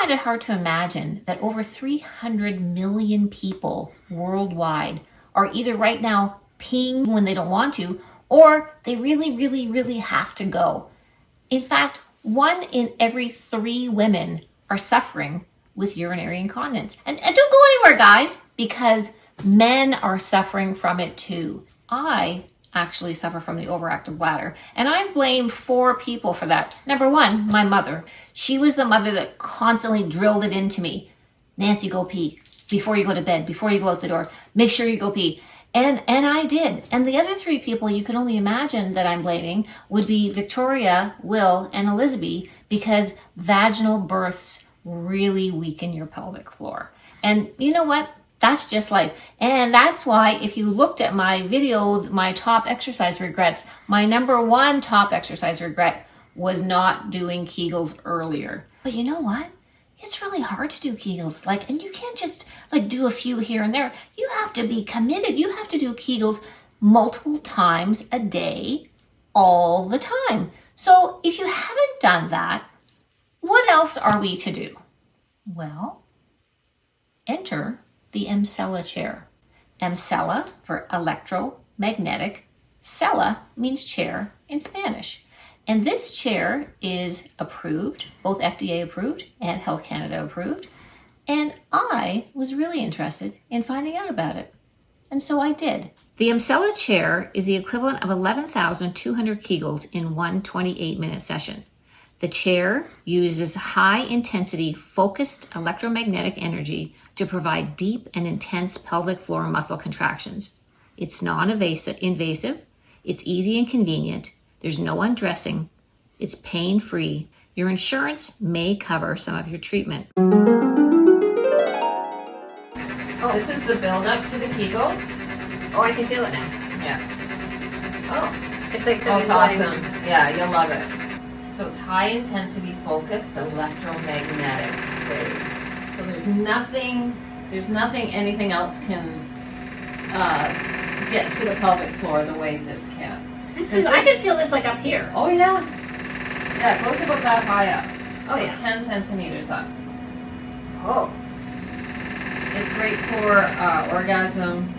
find it hard to imagine that over 300 million people worldwide are either right now peeing when they don't want to, or they really have to go. In fact, 1 in every 3 women are suffering with urinary incontinence. And don't go anywhere, guys, because men are suffering from it too. I actually suffer from the overactive bladder, and I blame 4 people for that. Number 1, my mother. She was the mother that constantly drilled it into me. Nancy, go pee. Before you go to bed, before you go out the door, make sure you go pee. And I did. And the other 3 people you can only imagine that I'm blaming would be Victoria, Will, and Elizabeth, because vaginal births really weaken your pelvic floor. And you know what? That's just life. And that's why if you looked at my video, my top exercise regrets, my number 1 top exercise regret was not doing Kegels earlier. But you know what? It's really hard to do Kegels. And you can't just do a few here and there. You have to be committed. You have to do Kegels multiple times a day, all the time. So if you haven't done that, what else are we to do? Well, enter the Emsella Chair. Emsella for electromagnetic. Sella means chair in Spanish. And this chair is approved, both FDA approved and Health Canada approved. And I was really interested in finding out about it. And so I did. The Emsella Chair is the equivalent of 11,200 Kegels in one 28-minute session. The chair uses high-intensity, focused electromagnetic energy to provide deep and intense pelvic floor muscle contractions. It's non-invasive, it's easy and convenient, there's no undressing, it's pain-free. Your insurance may cover some of your treatment. Oh, this is the build-up to the Kegels. Oh, I can feel it now. Yeah. Oh, it's like Oh, it's awesome. Yeah, you'll love it. So it's high-intensity focused electromagnetic waves. So there's nothing anything else can get to the pelvic floor the way this can. I can feel this up here. Oh yeah. Yeah, it goes about that high up. Oh yeah. 10 centimeters up. Oh. It's great for orgasm.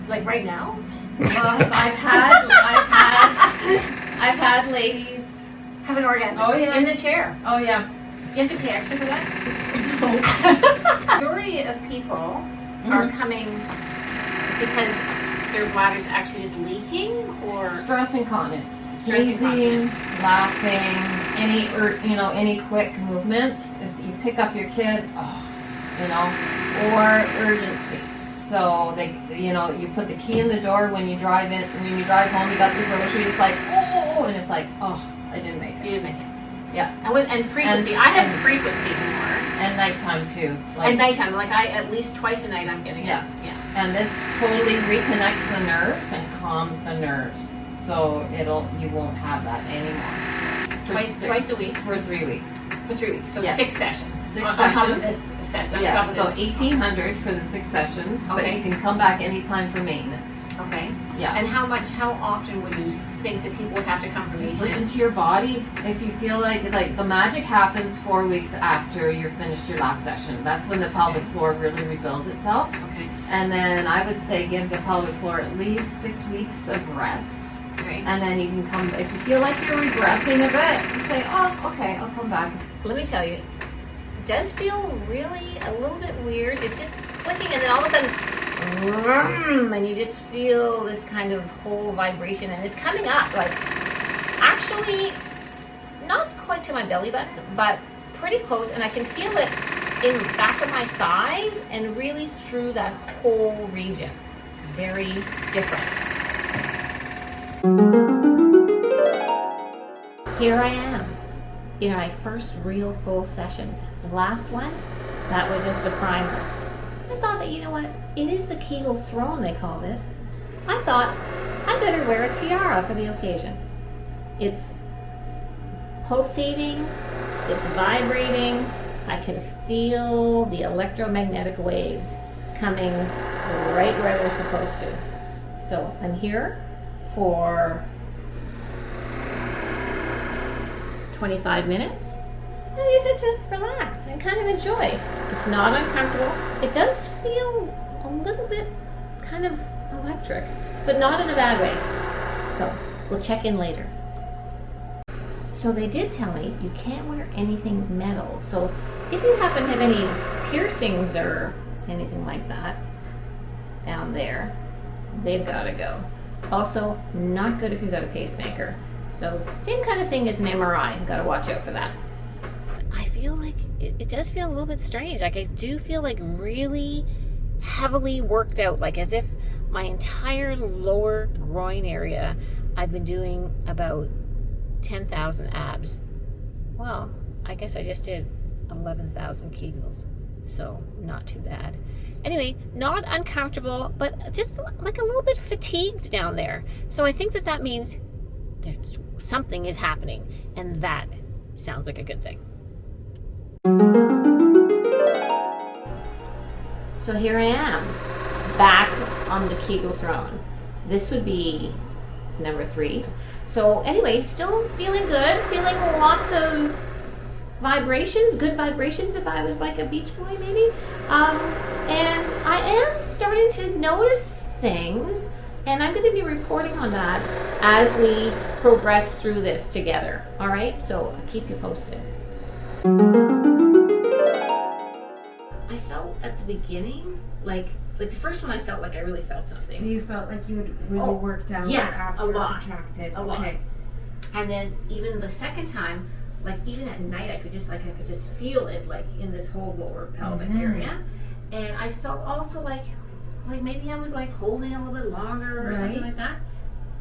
Like right now? Well, I've had ladies Have an orgasm. Oh, yeah. In the chair. Oh yeah. You have to pay extra for that? The majority of people are coming because their bladder's actually just leaking, or Stress incontinence. Stress Sneezing, laughing, any quick movements. You pick up your kid, or urgency. So you put the key in the door when you drive home, you got your groceries, and it's like, oh, I didn't make it. you didn't make it. Yeah. And frequency. I have frequency more. And nighttime too. And nighttime, at least twice a night I'm getting Yeah. it. Yeah. And this totally reconnects the nerves and calms the nerves. So you won't have that anymore. Twice a week. For 3 weeks. For 3 weeks. So Yeah. 6 sessions. 6 on top of sessions. this set. Yeah, On top so of this. 1,800 for the 6 sessions, but Okay. you can come back anytime for maintenance. Okay. Yeah. And how often would you think that people would have to come for Just maintenance? listen to your body. If you feel like the magic happens 4 weeks after you're finished your last session. That's when the pelvic floor really rebuilds itself. Okay. And then I would say give the pelvic floor at least 6 weeks of rest. Okay. And then you can come, if you feel like you're regressing a bit, you say, oh, okay, I'll come back. Let me tell you, it does feel really a little bit weird. It's just clicking, and then all of a sudden, and you just feel this kind of whole vibration, and it's coming up, actually, not quite to my belly button, but pretty close, and I can feel it in the back of my thighs and really through that whole region. Very different. Here I am in my first real full session. The last one, that was just a primer. I thought that, it is the Kegel Throne, they call this. I thought I better wear a tiara for the occasion. It's pulsating, it's vibrating. I can feel the electromagnetic waves coming right where they're supposed to. So I'm here for 25 minutes, Now you get to relax and kind of enjoy. It's not uncomfortable. It does feel a little bit kind of electric, but not in a bad way. So we'll check in later. So they did tell me you can't wear anything metal. So if you happen to have any piercings or anything like that down there, they've got to go. Also, not good if you've got a pacemaker. So same kind of thing as an MRI. Got to watch out for that. I feel like it does feel a little bit strange. Like I do feel like really heavily worked out, like as if my entire lower groin area, I've been doing about 10,000 abs. Well, I guess I just did 11,000 Kegels. So not too bad. Anyway, not uncomfortable, but just like a little bit fatigued down there. So I think that means there's something is happening, and that sounds like a good thing. So here I am, back on the Kegel Throne. This would be number 3. So anyway, still feeling good, feeling lots of vibrations, good vibrations if I was like a beach boy maybe. And I am starting to notice things, and I'm going to be reporting on that as we progress through this together. All right, so I'll keep you posted. I felt at the beginning like the first one I felt like I really felt something. So you felt like you had really worked out your abs a were lot. contracted. A lot. And then even the second time, like even at night, I could just feel it like in this whole lower pelvic area. And I felt also like maybe I was like holding a little bit longer or something like that.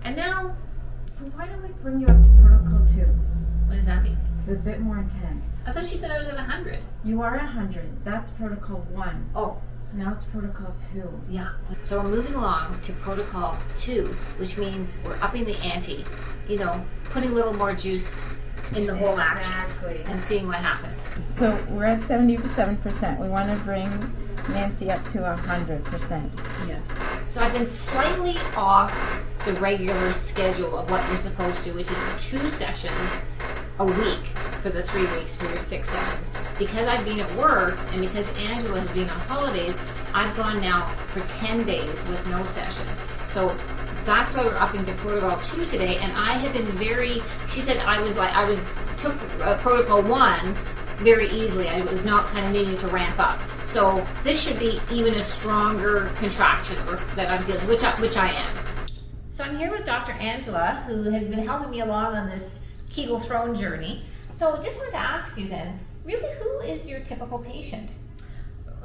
And now, so why don't we bring you up to protocol 2? what does that mean? It's a bit more intense. I thought she said I was at 100. You are 100. That's protocol 1. Oh. So now it's protocol 2. Yeah. So we're moving along to protocol 2, which means we're upping the ante, putting a little more juice in the whole action and seeing what happens. So we're at 77%. We want to bring Nancy up to 100%. Yes. So I've been slightly off the regular schedule of what you're supposed to, which is 2 sessions a week for the 3 weeks for your 6 sessions. Because I've been at work and because Angela has been on holidays, I've gone now for 10 days with no session. So that's why we're upping to protocol 2 today. And I have been she said took protocol 1 very easily. I was not kind of needing to ramp up. So this should be even a stronger contraction that I'm feeling, which I am. So I'm here with Dr. Angela, who has been helping me along on this Kegel Throne journey. So just wanted to ask you then, really, who is your typical patient?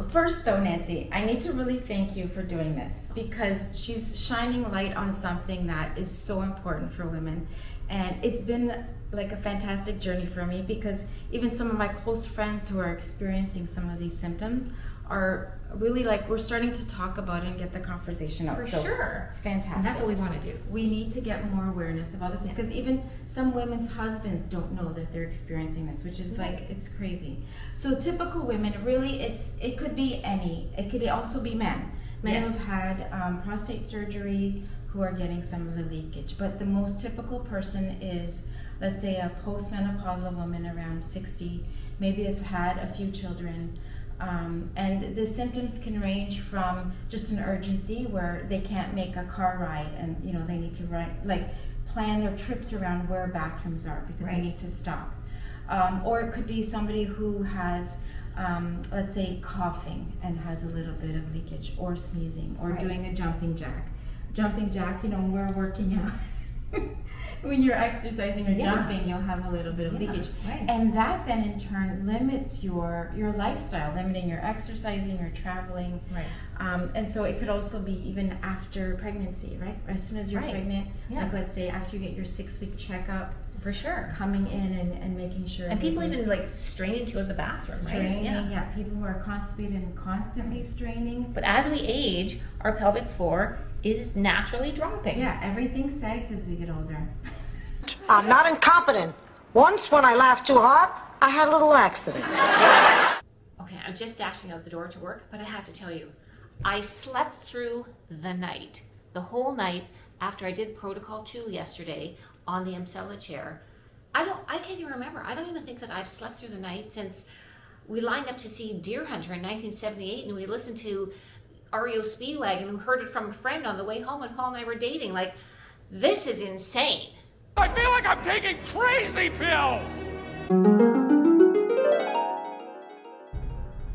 First though, Nancy, I need to really thank you for doing this because she's shining light on something that is so important for women. And it's been like a fantastic journey for me because even some of my close friends who are experiencing some of these symptoms are really we're starting to talk about it and get the conversation out. For sure. It's fantastic. And that's what we want to do. We need to get more awareness about this because even some women's husbands don't know that they're experiencing this, which is it's crazy. So typical women, really, it could be it could also be men. Men who've had prostate surgery who are getting some of the leakage. But the most typical person is, let's say, a postmenopausal woman around 60, maybe have had a few children. And the symptoms can range from just an urgency where they can't make a car ride and they need to plan their trips around where bathrooms are because they need to stop. Or it could be somebody who has let's say coughing and has a little bit of leakage or sneezing or doing a jumping jack. Jumping jack, when we're working out. When you're exercising or jumping, you'll have a little bit of leakage. And that then in turn limits your lifestyle, limiting your exercising, your traveling. And so it could also be even after pregnancy, right? As soon as you're pregnant, like let's say after you get your 6-week checkup. For sure. Coming in and making sure. And people even straining to go to the bathroom, straining, people who are constipated and constantly straining. But as we age, our pelvic floor is naturally dropping. Yeah, everything sags as we get older. I'm not incompetent. Once, when I laughed too hard, I had a little accident. Okay, I'm just dashing out the door to work, but I have to tell you, I slept through the night, the whole night, after I did protocol 2 yesterday on the Emsella Chair. I can't even remember. I don't even think that I've slept through the night since we lined up to see Deer Hunter in 1978, and we listened to REO Speedwagon, who heard it from a friend on the way home when Paul and I were dating. Like, this is insane. I feel like I'm taking crazy pills!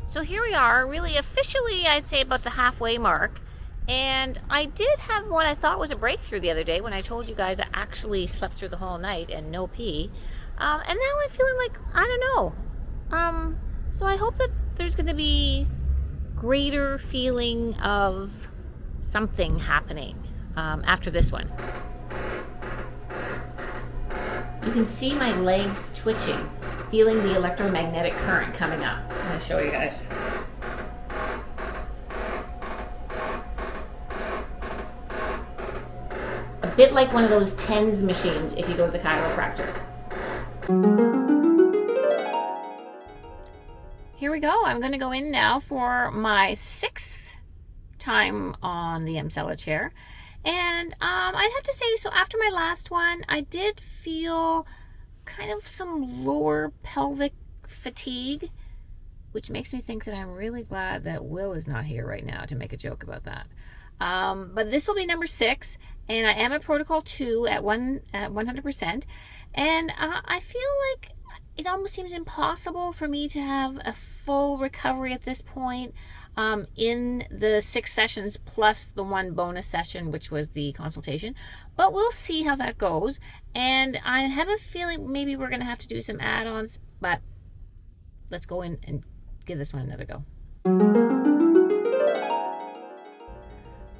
So here we are, really officially, I'd say about the halfway mark. And I did have what I thought was a breakthrough the other day when I told you guys I actually slept through the whole night and no pee. And now I'm feeling like, I don't know. So I hope that there's going to be greater feeling of something happening after this one. You can see my legs twitching, feeling the electromagnetic current coming up. I'm going to show you guys. A bit like one of those TENS machines if you go to the chiropractor. Here we go. I'm going to go in now for my 6th time on the Emsella Chair. And I'd have to say, so after my last one, I did feel kind of some lower pelvic fatigue, which makes me think that I'm really glad that Will is not here right now to make a joke about that. But this will be number 6, and I am at protocol 2 at 100%. And I feel like it almost seems impossible for me to have a full recovery at this point in the 6 sessions plus the 1 bonus session, which was the consultation. But we'll see how that goes. And I have a feeling maybe we're going to have to do some add-ons, but let's go in and give this one another go.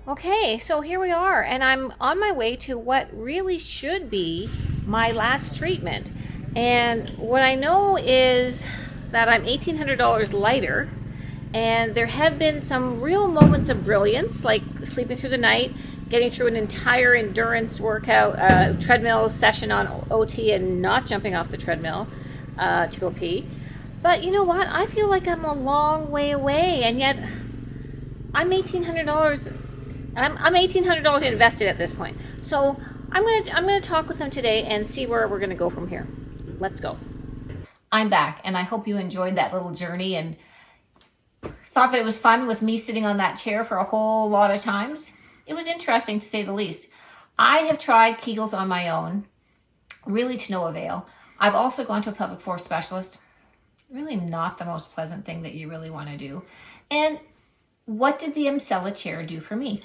Okay, so here we are, and I'm on my way to what really should be my last treatment. And what I know is that I'm $1,800 lighter, and there have been some real moments of brilliance, like sleeping through the night, getting through an entire endurance workout, treadmill session on OT, and not jumping off the treadmill to go pee. But you know what? I feel like I'm a long way away, and yet I'm $1,800. I'm $1,800 invested at this point. So I'm gonna talk with them today and see where we're gonna go from here. Let's go. I'm back, and I hope you enjoyed that little journey and thought that it was fun with me sitting on that chair for a whole lot of times. It was interesting, to say the least. I have tried Kegels on my own, really to no avail. I've also gone to a pelvic floor specialist. Really not the most pleasant thing that you really want to do. And what did the Emsella Chair do for me?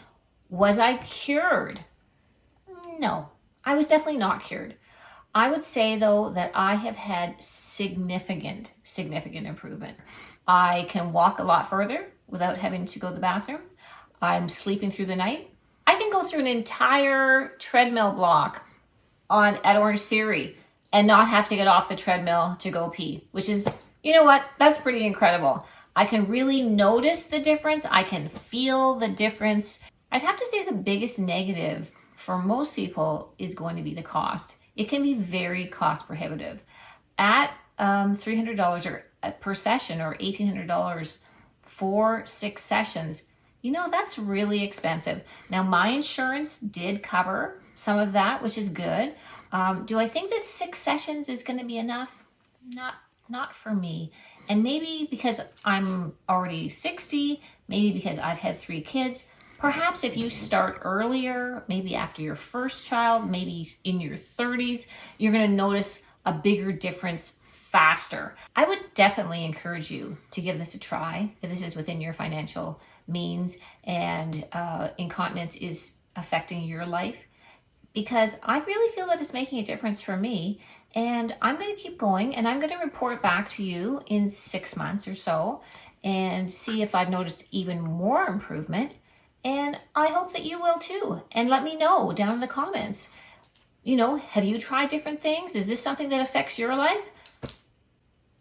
Was I cured? No, I was definitely not cured. I would say, though, that I have had significant improvement. I can walk a lot further without having to go to the bathroom. I'm sleeping through the night. I can go through an entire treadmill block at Orange Theory and not have to get off the treadmill to go pee, which is, you know what, that's pretty incredible. I can really notice the difference. I can feel the difference. I'd have to say the biggest negative for most people is going to be the cost. It can be very cost prohibitive. At $300 per session, or $1,800 for 6 sessions, you know, that's really expensive. Now, my insurance did cover some of that, which is good. Do I think that 6 sessions is going to be enough? Not for me. And maybe because I'm already 60, maybe because I've had 3 kids, perhaps if you start earlier, maybe after your first child, maybe in your 30s, you're going to notice a bigger difference faster. I would definitely encourage you to give this a try if this is within your financial means and incontinence is affecting your life, because I really feel that it's making a difference for me. And I'm going to keep going, and I'm going to report back to you in 6 months or so and see if I've noticed even more improvement. And I hope that you will too. And let me know down in the comments. You know, have you tried different things? Is this something that affects your life?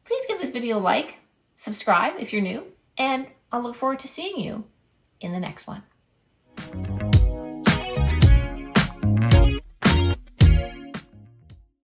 Please give this video a like, subscribe if you're new, and I'll look forward to seeing you in the next one.